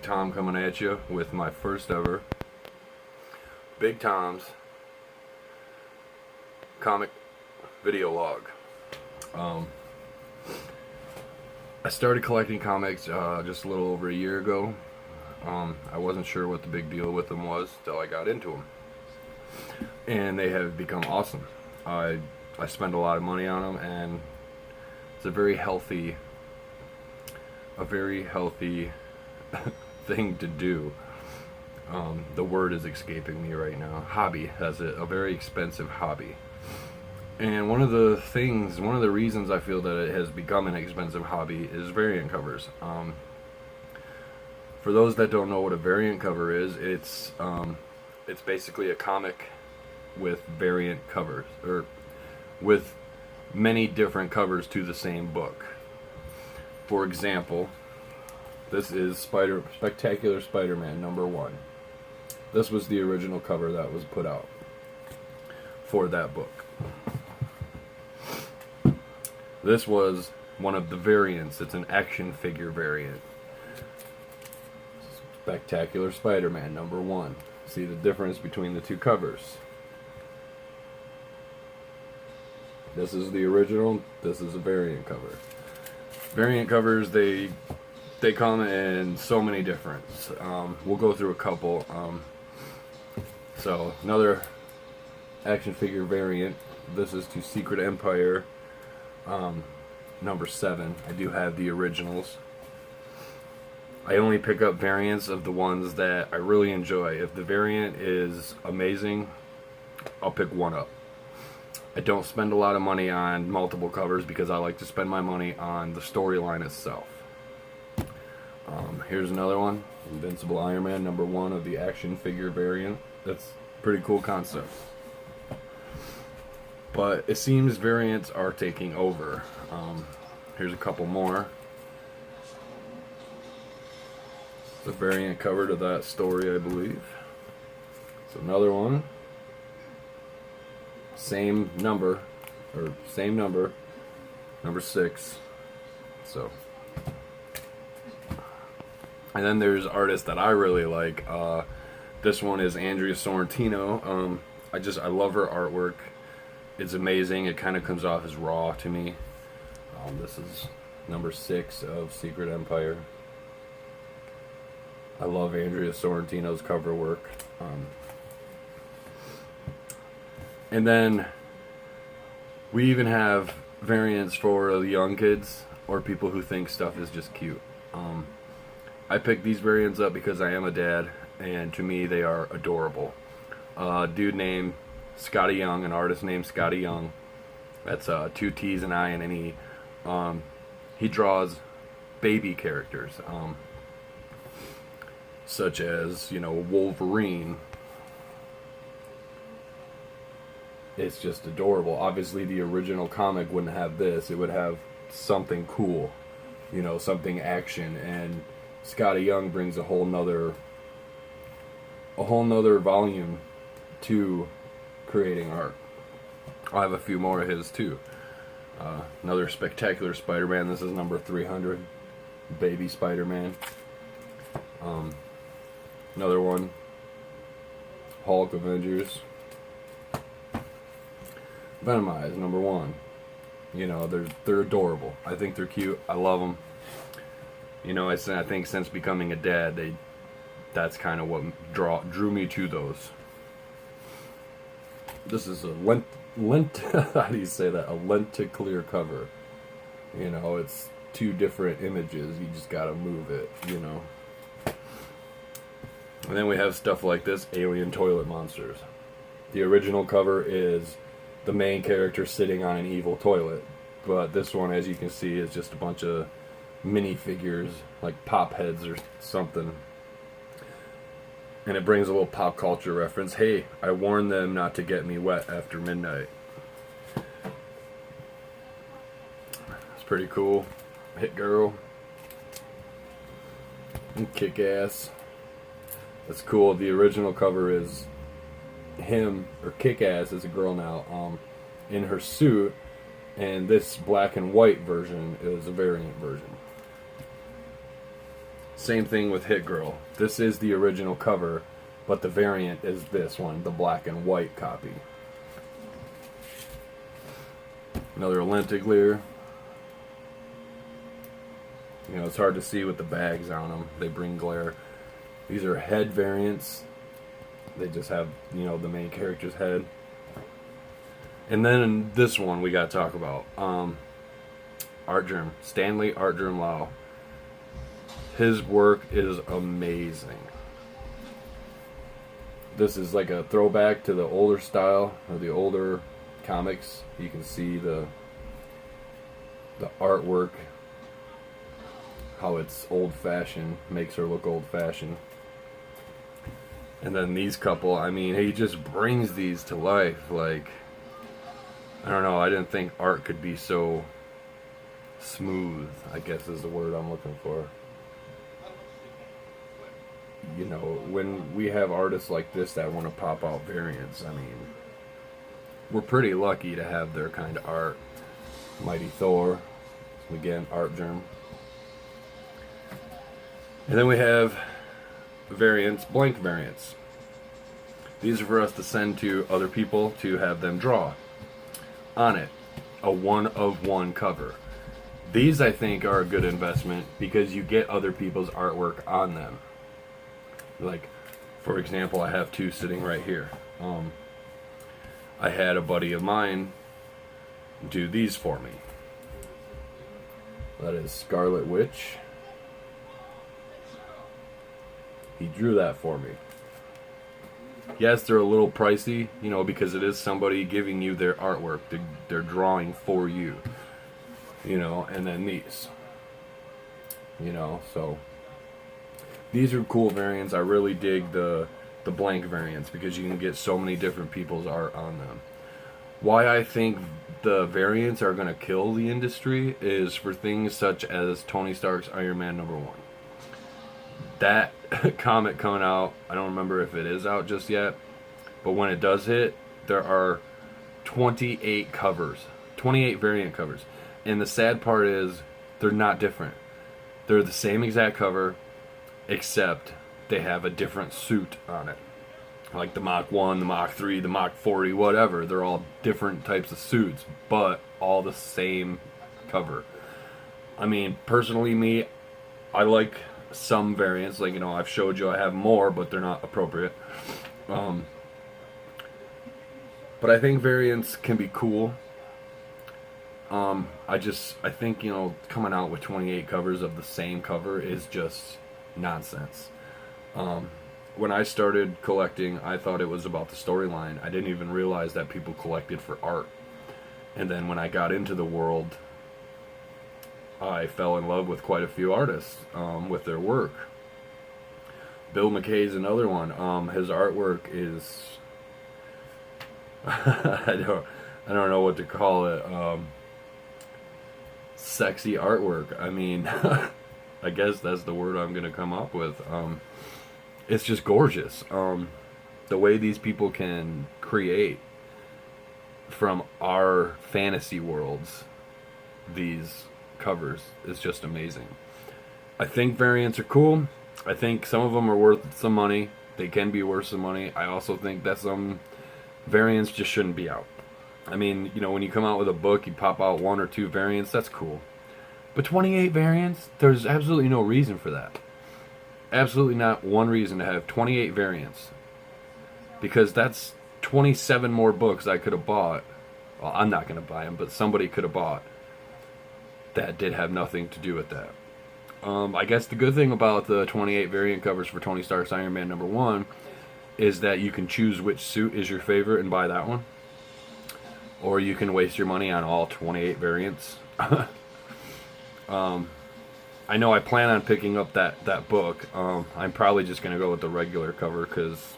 Big Tom coming at you with my first ever Big Tom's comic video log. I started collecting comics just a little over a year ago. I wasn't sure what the big deal with them was till I got into them, and they have become awesome. I spend a lot of money on them, and it's a very healthy thing to do. The word is escaping me right now. Hobby. That's it. A very expensive hobby. And one of the reasons I feel that it has become an expensive hobby is variant covers. For those that don't know what a variant cover is, it's basically a comic with variant covers, or with many different covers to the same book. For example, this is Spectacular Spider-Man #1. This was the original cover that was put out for that book. This was one of the variants. It's an action figure variant. Spectacular Spider-Man #1. See the difference between the two covers. This is the original. This is a variant cover. Variant covers, they come in so many different. We'll go through a couple. So another action figure variant. This is to Secret Empire #7. I do have the originals. I only pick up variants of the ones that I really enjoy. If the variant is amazing, I'll pick one up. I don't spend a lot of money on multiple covers because I like to spend my money on the storyline itself. Here's another one, Invincible Iron Man #1 of the action figure variant. That's a pretty cool concept. But it seems variants are taking over. Here's a couple more. It's a variant cover to that story, I believe. It's another one. Same number, #6. So, and then there's artists that I really like. This one is Andrea Sorrentino. I love her artwork. It's amazing. It kind of comes off as raw to me. This is #6 of Secret Empire. I love Andrea Sorrentino's cover work. And then we even have variants for the young kids or people who think stuff is just cute. I picked these variants up because I am a dad, and to me they are adorable. A dude named Scotty Young, an artist named Scotty Young. That's 2 T's, an I, and an E. He draws baby characters, such as, Wolverine. It's just adorable. Obviously, the original comic wouldn't have this. It would have something cool, something action. And Scotty Young brings a whole nother volume to creating art. I have a few more of his too. Another Spectacular Spider-Man. This is #300, Baby Spider-Man. Another one, Hulk Avengers. Venomized #1. They're adorable. I think they're cute. I love them. I think since becoming a dad, that's kind of what drew me to those. This is a lent how do you say that? A lenticular cover. It's 2 different images. You just gotta move it. And then we have stuff like this, Alien Toilet Monsters. The original cover is the main character sitting on an evil toilet, but this one, as you can see, is just a bunch of minifigures, like pop heads or something. And it brings a little pop culture reference. Hey, I warned them not to get me wet after midnight. It's pretty cool. Hit Girl. And Kick-Ass. That's cool. The original cover is him, or Kick-Ass is a girl now, in her suit, and this black and white version is a variant version. Same thing with Hit Girl. This is the original cover, but the variant is this one, the black and white copy. Another Lentiglare. You know, it's hard to see with the bags on them. They bring glare. These are head variants. They just have, you know, the main character's head. And then in this one we got to talk about. Artgerm. Stanley Artgerm Lau. His work is amazing. This is like a throwback to the older style, or the older comics. You can see the artwork, how it's old-fashioned, makes her look old-fashioned. And then these couple, I mean, he just brings these to life. Like, I don't know, I didn't think art could be so smooth, I guess is the word I'm looking for. You know, when we have artists like this that want to pop out variants, I mean, we're pretty lucky to have their kind of art. Mighty Thor, again, Artgerm. And then we have variants, blank variants. These are for us to send to other people to have them draw on it. A one-of-one cover. These, I think, are a good investment because you get other people's artwork on them. Like, for example, I have two sitting right here. I had a buddy of mine do these for me. That is Scarlet Witch. He drew that for me. Yes, they're a little pricey, you know, because it is somebody giving you their artwork. They're drawing for you. You know, and then these. You know, so these are cool variants. I really dig the blank variants because you can get so many different people's art on them. Why I think the variants are going to kill the industry is for things such as Tony Stark's Iron Man #1. That comic coming out, I don't remember if it is out just yet, but when it does hit, there are 28 covers, 28 variant covers. And the sad part is they're not different. They're the same exact cover, except they have a different suit on it. Like the Mach 1, the Mach 3, the Mach 40, whatever. They're all different types of suits, but all the same cover. I mean, personally, me, I like some variants. Like, you know, I've showed you I have more, but they're not appropriate. But I think variants can be cool. I think, you know, coming out with 28 covers of the same cover is just nonsense. When I started collecting, I thought it was about the storyline. I didn't even realize that people collected for art. And then when I got into the world, I fell in love with quite a few artists with their work. Bill McKay's another one. His artwork is I don't know what to call it. Sexy artwork. I mean, I guess that's the word I'm gonna come up with. It's just gorgeous. The way these people can create from our fantasy worlds these covers is just amazing. I think variants are cool. I think some of them are worth some money. They can be worth some money. I also think that some variants just shouldn't be out. I mean, you know, when you come out with a book, you pop out 1 or 2 variants, that's cool. But 28 variants, there's absolutely no reason for that. Absolutely not one reason to have 28 variants. Because that's 27 more books I could have bought. Well, I'm not going to buy them, but somebody could have bought that did have nothing to do with that. I guess the good thing about the 28 variant covers for Tony Stark's Iron Man #1 is that you can choose which suit is your favorite and buy that one. Or you can waste your money on all 28 variants. I know I plan on picking up that book. I'm probably just going to go with the regular cover because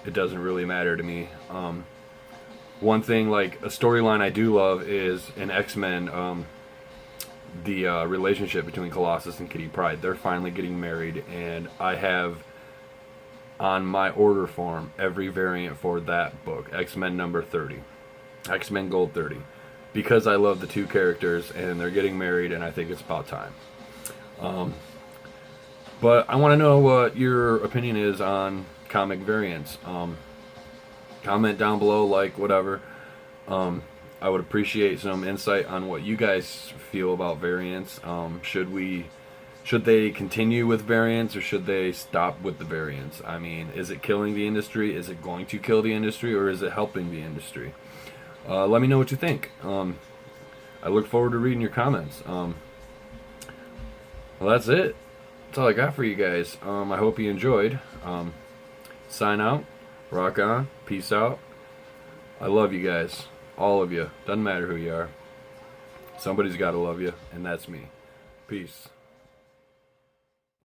it doesn't really matter to me. One thing, like a storyline I do love is in X-Men, the relationship between Colossus and Kitty Pryde. They're finally getting married, and I have on my order form every variant for that book, X-Men number 30, X-Men Gold 30, because I love the two characters and they're getting married, and I think it's about time. But I want to know what your opinion is on comic variants. Comment down below, like, whatever. I would appreciate some insight on what you guys feel about variants. Should they continue with variants, or should they stop with the variants? I mean, is it killing the industry? Is it going to kill the industry, or is it helping the industry? Let me know what you think. I look forward to reading your comments. Well, that's it. That's all I got for you guys. I hope you enjoyed. Sign out. Rock on. Peace out. I love you guys. All of you. Doesn't matter who you are. Somebody's got to love you, and that's me. Peace.